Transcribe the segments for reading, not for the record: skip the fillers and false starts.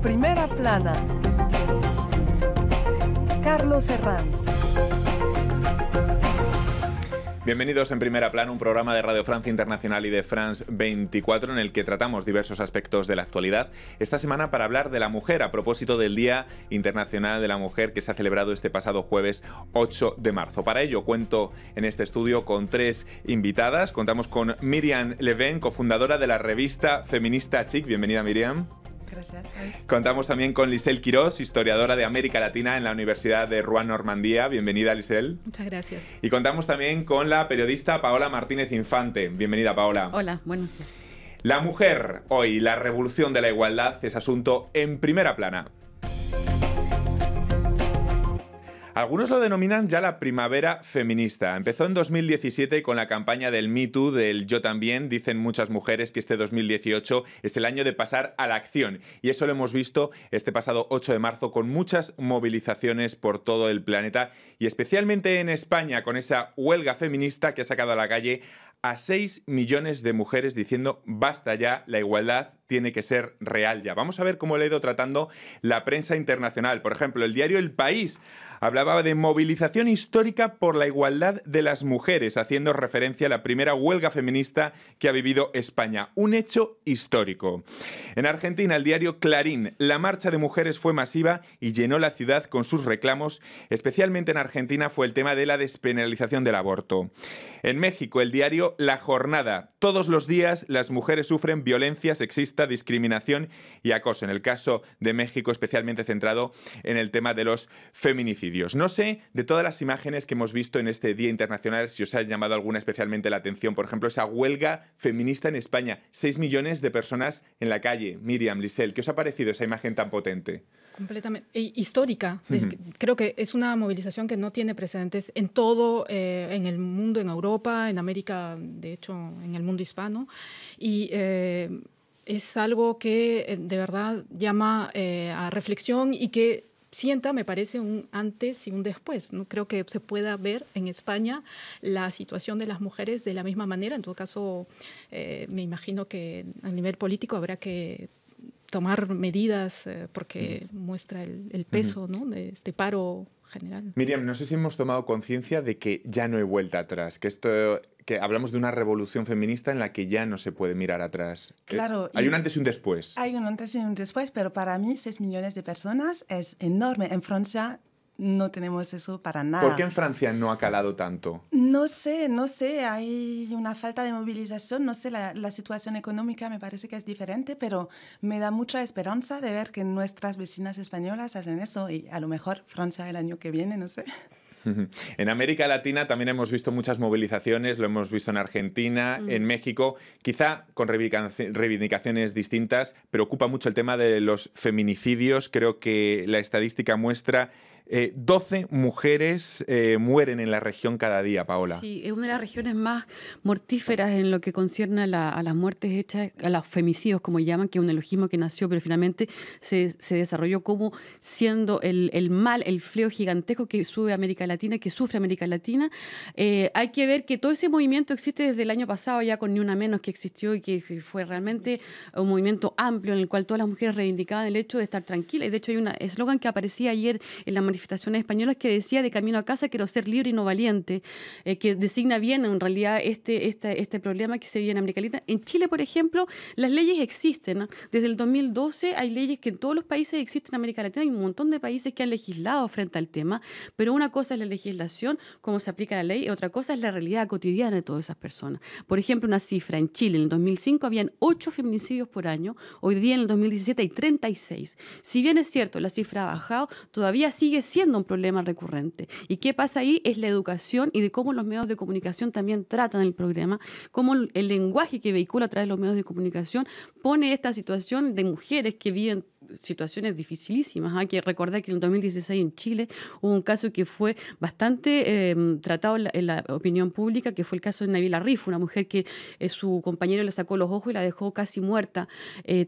Primera plana. Carlos Herranz. Bienvenidos en Primera Plana, un programa de Radio Francia Internacional y de France 24 en el que tratamos diversos aspectos de la actualidad. Esta semana para hablar de la mujer, a propósito del Día Internacional de la Mujer que se ha celebrado este pasado jueves 8 de marzo. Para ello cuento en este estudio con tres invitadas. Contamos con Myriam Leven, cofundadora de la revista feminista Chic. Bienvenida, Myriam. Gracias. Contamos también con Liselle Quirós, historiadora de América Latina en la Universidad de Rouen, Normandía. Bienvenida, Liselle. Muchas gracias. Y contamos también con la periodista Paola Martínez Infante. Bienvenida, Paola. Hola, buenos días. La mujer, hoy, la revolución de la igualdad, es asunto en Primera Plana. Algunos lo denominan ya la primavera feminista. Empezó en 2017 con la campaña del Me Too, del Yo También. Dicen muchas mujeres que este 2018 es el año de pasar a la acción. Y eso lo hemos visto este pasado 8 de marzo con muchas movilizaciones por todo el planeta y especialmente en España con esa huelga feminista que ha sacado a la calle a 6 millones de mujeres diciendo basta ya, la igualdad tiene que ser real ya. Vamos a ver cómo le ha ido tratando la prensa internacional. Por ejemplo, el diario El País hablaba de movilización histórica por la igualdad de las mujeres, haciendo referencia a la primera huelga feminista que ha vivido España. Un hecho histórico. En Argentina, el diario Clarín, la marcha de mujeres fue masiva y llenó la ciudad con sus reclamos. Especialmente en Argentina fue el tema de la despenalización del aborto. En México, el diario La Jornada. Todos los días las mujeres sufren violencia sexista, discriminación y acoso. En el caso de México, especialmente centrado en el tema de los feminicidios. No sé, de todas las imágenes que hemos visto en este Día Internacional, si os ha llamado alguna especialmente la atención. Por ejemplo, esa huelga feminista en España. 6 millones de personas en la calle. Myriam, Liselle, ¿qué os ha parecido esa imagen tan potente? Completamente histórica. Creo que es una movilización que no tiene precedentes en todo, en el mundo, en Europa, en América, de hecho, en el mundo hispano. Y es algo que de verdad llama a reflexión y que sienta, me parece, un antes y un después. No creo que se pueda ver en España la situación de las mujeres de la misma manera. En todo caso, me imagino que a nivel político habrá que tomar medidas porque muestra el peso, ¿no?, de este paro general. Myriam, no sé si hemos tomado conciencia de que ya no hay vuelta atrás, que hablamos de una revolución feminista en la que ya no se puede mirar atrás. Claro. Hay un antes y un después. Hay un antes y un después, pero para mí 6 millones de personas es enorme. En Francia no tenemos eso para nada. ¿Por qué en Francia no ha calado tanto? No sé, hay una falta de movilización, no sé, la situación económica me parece que es diferente, pero me da mucha esperanza de ver que nuestras vecinas españolas hacen eso y a lo mejor Francia el año que viene, no sé. En América Latina también hemos visto muchas movilizaciones, lo hemos visto en Argentina, en México, quizá con reivindicaciones distintas. Preocupa mucho el tema de los feminicidios. Creo que la estadística muestra 12 mujeres mueren en la región cada día, Paola. Sí, es una de las regiones más mortíferas en lo que concierne a las muertes hechas, a los femicidios, como llaman, que es un neologismo que nació, pero finalmente se desarrolló como siendo el mal, el fleo gigantesco que sube América Latina, que sufre América Latina. Hay que ver que todo ese movimiento existe desde el año pasado, ya con Ni Una Menos, que existió y que fue realmente un movimiento amplio en el cual todas las mujeres reivindicaban el hecho de estar tranquilas. Y de hecho hay un eslogan que aparecía ayer en la manifestaciones españolas que decía: de camino a casa quiero ser libre y no valiente, que designa bien en realidad este problema que se vive en América Latina. En Chile, por ejemplo, las leyes existen, ¿no? Desde el 2012 hay leyes que en todos los países existen en América Latina. Hay un montón de países que han legislado frente al tema, pero una cosa es la legislación, cómo se aplica la ley, y otra cosa es la realidad cotidiana de todas esas personas. Por ejemplo, una cifra: en Chile en el 2005 habían 8 feminicidios por año, hoy día en el 2017 hay 36. Si bien es cierto, la cifra ha bajado, todavía sigue siendo un problema recurrente. ¿Y qué pasa ahí? Es la educación y de cómo los medios de comunicación también tratan el problema, cómo el lenguaje que vehicula a través de los medios de comunicación pone esta situación de mujeres que viven situaciones dificilísimas. Hay que recordar que en el 2016 en Chile hubo un caso que fue bastante tratado en la opinión pública, que fue el caso de Nabila Rifo, una mujer que su compañero le sacó los ojos y la dejó casi muerta,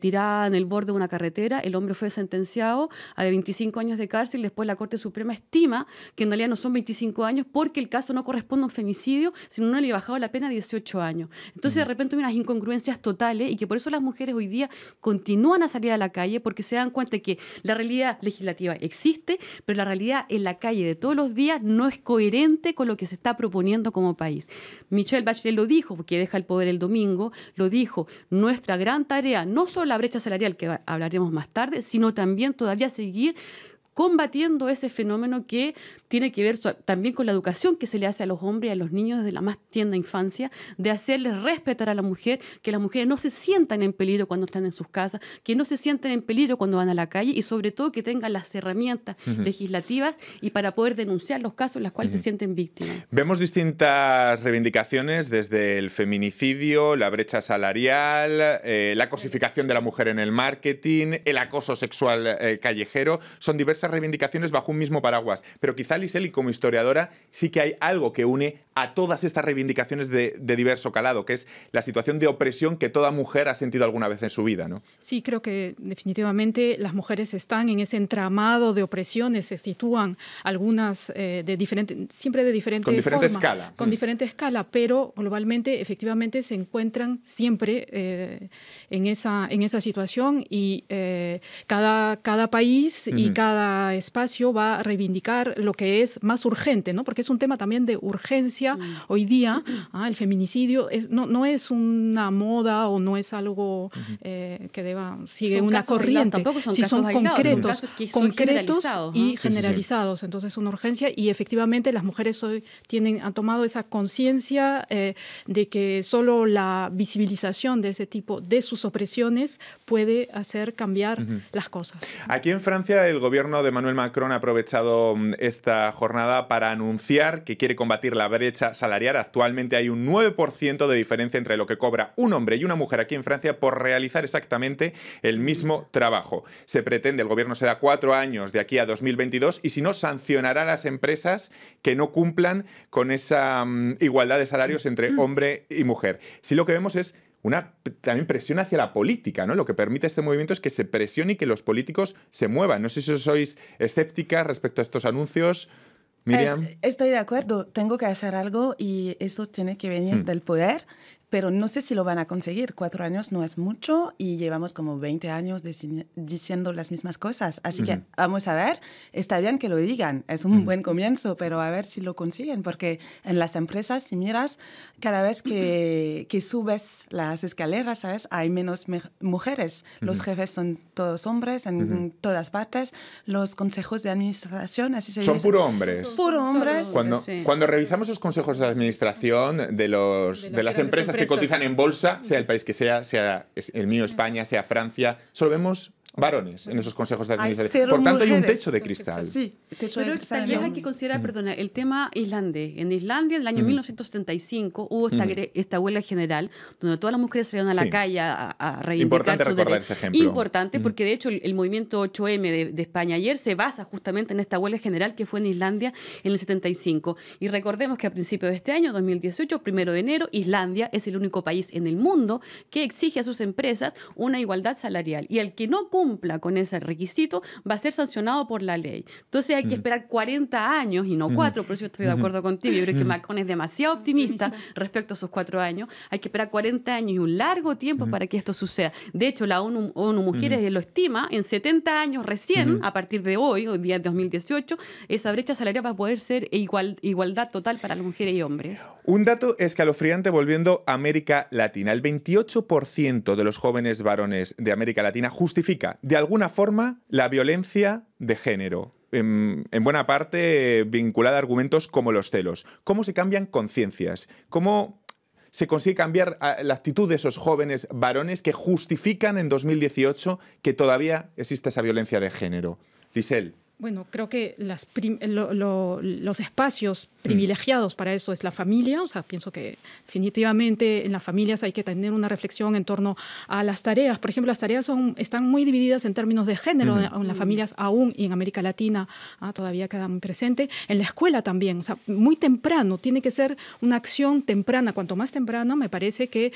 tirada en el borde de una carretera. El hombre fue sentenciado a 25 años de cárcel. Después la Corte Suprema estima que en realidad no son 25 años porque el caso no corresponde a un femicidio, sino no le ha bajado la pena a 18 años. Entonces de repente hay unas incongruencias totales y que por eso las mujeres hoy día continúan a salir a la calle, porque se dan cuenta que la realidad legislativa existe, pero la realidad en la calle de todos los días no es coherente con lo que se está proponiendo como país. Michelle Bachelet lo dijo, porque deja el poder el domingo, lo dijo, nuestra gran tarea, no solo la brecha salarial, que hablaremos más tarde, sino también todavía seguir combatiendo ese fenómeno que tiene que ver también con la educación que se le hace a los hombres y a los niños desde la más tierna infancia, de hacerles respetar a la mujer, que las mujeres no se sientan en peligro cuando están en sus casas, que no se sientan en peligro cuando van a la calle y sobre todo que tengan las herramientas legislativas y para poder denunciar los casos en los cuales se sienten víctimas. Vemos distintas reivindicaciones desde el feminicidio, la brecha salarial, la cosificación de la mujer en el marketing, el acoso sexual callejero. Son diversas reivindicaciones bajo un mismo paraguas. Pero quizá, Liseli, como historiadora, sí que hay algo que une a todas estas reivindicaciones de diverso calado, que es la situación de opresión que toda mujer ha sentido alguna vez en su vida, ¿no? Sí, creo que definitivamente las mujeres están en ese entramado de opresiones, se sitúan algunas siempre de diferente con diferente forma, escala. Con diferente escala, pero globalmente, efectivamente, se encuentran siempre en esa situación y cada país y cada espacio va a reivindicar lo que es más urgente, ¿no? Porque es un tema también de urgencia hoy día. El feminicidio no es una moda o no es algo que sigue una corriente. Tampoco son casos concretos, y generalizados. generalizados. Entonces es una urgencia y efectivamente las mujeres hoy han tomado esa conciencia de que solo la visibilización de ese tipo de sus opresiones puede hacer cambiar las cosas. Aquí en Francia el gobierno de Emmanuel Macron ha aprovechado esta jornada para anunciar que quiere combatir la brecha salarial. Actualmente hay un 9% de diferencia entre lo que cobra un hombre y una mujer aquí en Francia por realizar exactamente el mismo trabajo. Se pretende, el gobierno se da 4 años de aquí a 2022 y si no, sancionará a las empresas que no cumplan con esa igualdad de salarios entre hombre y mujer. Si lo que vemos es una también presión hacia la política, ¿no? Lo que permite este movimiento es que se presione y que los políticos se muevan. No sé si sois escépticas respecto a estos anuncios. Miriam. Estoy de acuerdo, tengo que hacer algo y eso tiene que venir del poder, pero no sé si lo van a conseguir. 4 años no es mucho y llevamos como 20 años diciendo las mismas cosas. Así que vamos a ver, está bien que lo digan, es un buen comienzo, pero a ver si lo consiguen, porque en las empresas, si miras, cada vez que subes las escaleras, ¿sabes? Hay menos mujeres. Los jefes son todos hombres en todas partes. Los consejos de administración, así se dice. Son puro hombres. Puro hombres. Cuando revisamos los consejos de administración de las empresas que cotizan en bolsa, sea el país que sea el mío España, sea Francia, solo vemos varones en esos consejos de administración. Por tanto, hay un techo de cristal. Sí, techo pero de cristal. También hay que considerar, perdona, el tema islandés. En Islandia, en el año 1975, hubo esta huelga general, donde todas las mujeres salieron a la calle a reivindicar importante su recordar derecho. ese ejemplo. Importante, porque de hecho el movimiento 8M de España ayer se basa justamente en esta huelga general que fue en Islandia en el 75. Y recordemos que a principios de este año, 2018, 1 de enero, Islandia es el único país en el mundo que exige a sus empresas una igualdad salarial. Y el que no cumpla con ese requisito va a ser sancionado por la ley. Entonces hay que esperar 40 años y no 4, por eso estoy de acuerdo contigo. Yo creo que Macron es demasiado optimista respecto a esos 4 años. Hay que esperar 40 años y un largo tiempo para que esto suceda. De hecho, la ONU Mujeres lo estima, en 70 años recién, a partir de hoy día 2018, esa brecha salarial va a poder ser igualdad total para las mujeres y hombres. Un dato escalofriante volviendo a América Latina. El 28% de los jóvenes varones de América Latina justifica de alguna forma la violencia de género. En buena parte vinculada a argumentos como los celos. ¿Cómo se cambian conciencias? ¿Cómo se consigue cambiar la actitud de esos jóvenes varones que justifican en 2018 que todavía existe esa violencia de género? Lisel. Bueno, creo que los espacios privilegiados para eso es la familia. O sea, pienso que definitivamente en las familias hay que tener una reflexión en torno a las tareas. Por ejemplo, las tareas están muy divididas en términos de género en las familias aún, y en América Latina todavía queda muy presente. En la escuela también, o sea, muy temprano. Tiene que ser una acción temprana. Cuanto más temprana, me parece que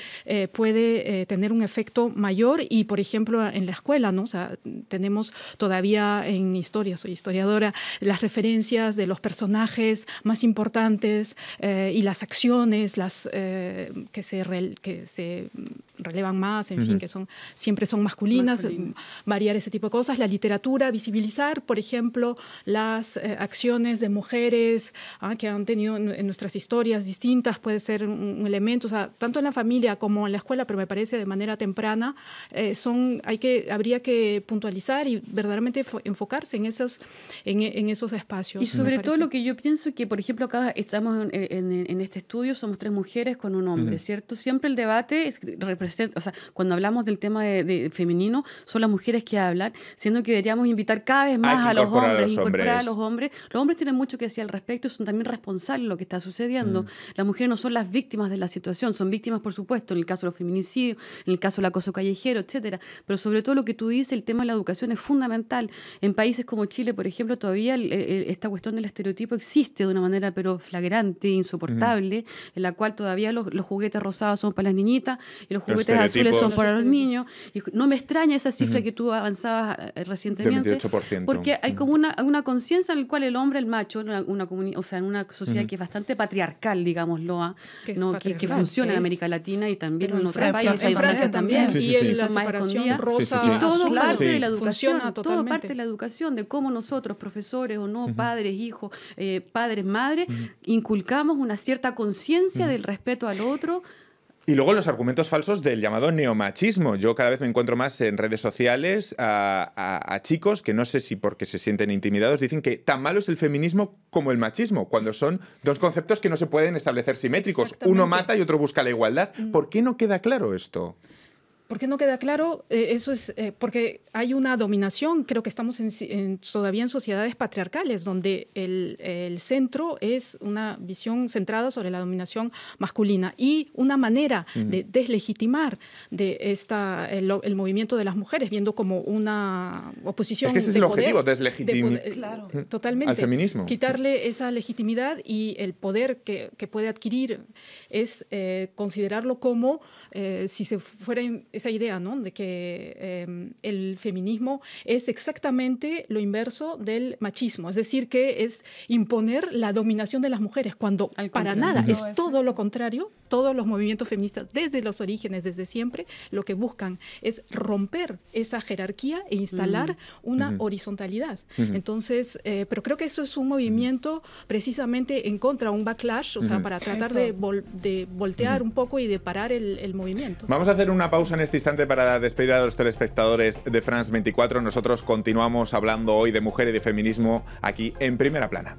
puede tener un efecto mayor. Y, por ejemplo, en la escuela, ¿no? O sea, tenemos todavía en historia, soy historiadora, las referencias de los personajes más importantes y las acciones que se relevan más, en fin, que siempre son masculinas, variar ese tipo de cosas. La literatura, visibilizar, por ejemplo, las acciones de mujeres que han tenido en nuestras historias distintas, puede ser un elemento, o sea, tanto en la familia como en la escuela, pero me parece de manera temprana, habría que puntualizar y verdaderamente enfocarse en esos espacios. Y sobre todo lo que yo pienso es que, por ejemplo, acá estamos en este estudio, somos 3 mujeres con un hombre, ¿cierto? Siempre el debate representa, o sea, cuando hablamos del tema de femenino, son las mujeres que hablan, siendo que deberíamos invitar cada vez más a los hombres, incorporar a los hombres. Los hombres tienen mucho que decir al respecto y son también responsables de lo que está sucediendo. Las mujeres no son las víctimas de la situación, son víctimas, por supuesto, en el caso de los feminicidios, en el caso del acoso callejero, etcétera. Pero sobre todo lo que tú dices, el tema de la educación es fundamental. En países como Chile, por ejemplo, todavía esta cuestión del estereotipo existe de una manera pero flagrante, insoportable, en la cual todavía los juguetes rosados son para las niñitas y los juguetes azules son para los niños. Y no me extraña esa cifra que tú avanzabas recientemente, del 28%. porque hay como una conciencia en la cual el hombre, el macho, en una sociedad que es bastante patriarcal, digámoslo, que funciona en América Latina y también en otros países. En Francia también. Sí. Y en la separación rosa. Y todo parte de la educación, todo parte de la educación, de cómo nosotros, profesores o no, padres, hijos, padres, madres, inculcamos una cierta conciencia del respeto al otro. Y luego los argumentos falsos del llamado neomachismo. Yo cada vez me encuentro más en redes sociales a chicos que no sé si porque se sienten intimidados dicen que tan malo es el feminismo como el machismo, cuando son dos conceptos que no se pueden establecer simétricos. Uno mata y otro busca la igualdad. ¿Por qué no queda claro esto? ¿Por qué no queda claro? Eso es porque hay una dominación. Creo que estamos todavía en sociedades patriarcales, donde el centro es una visión centrada sobre la dominación masculina y una manera de deslegitimar el movimiento de las mujeres, viendo como una oposición. Es que ese es el objetivo, deslegitimar totalmente al feminismo. Quitarle esa legitimidad y el poder que puede adquirir es considerarlo como si se fuera esa idea, ¿no? De que el feminismo es exactamente lo inverso del machismo, es decir, que es imponer la dominación de las mujeres, cuando para nada, es todo lo contrario. Todos los movimientos feministas, desde los orígenes, desde siempre, lo que buscan es romper esa jerarquía e instalar una horizontalidad. Entonces, pero creo que eso es un movimiento precisamente en contra, un backlash, o sea, para tratar de voltear un poco y de parar el movimiento. Vamos a hacer una pausa en este instante para despedir a los telespectadores de France 24. Nosotros continuamos hablando hoy de mujer y de feminismo aquí en Primera Plana.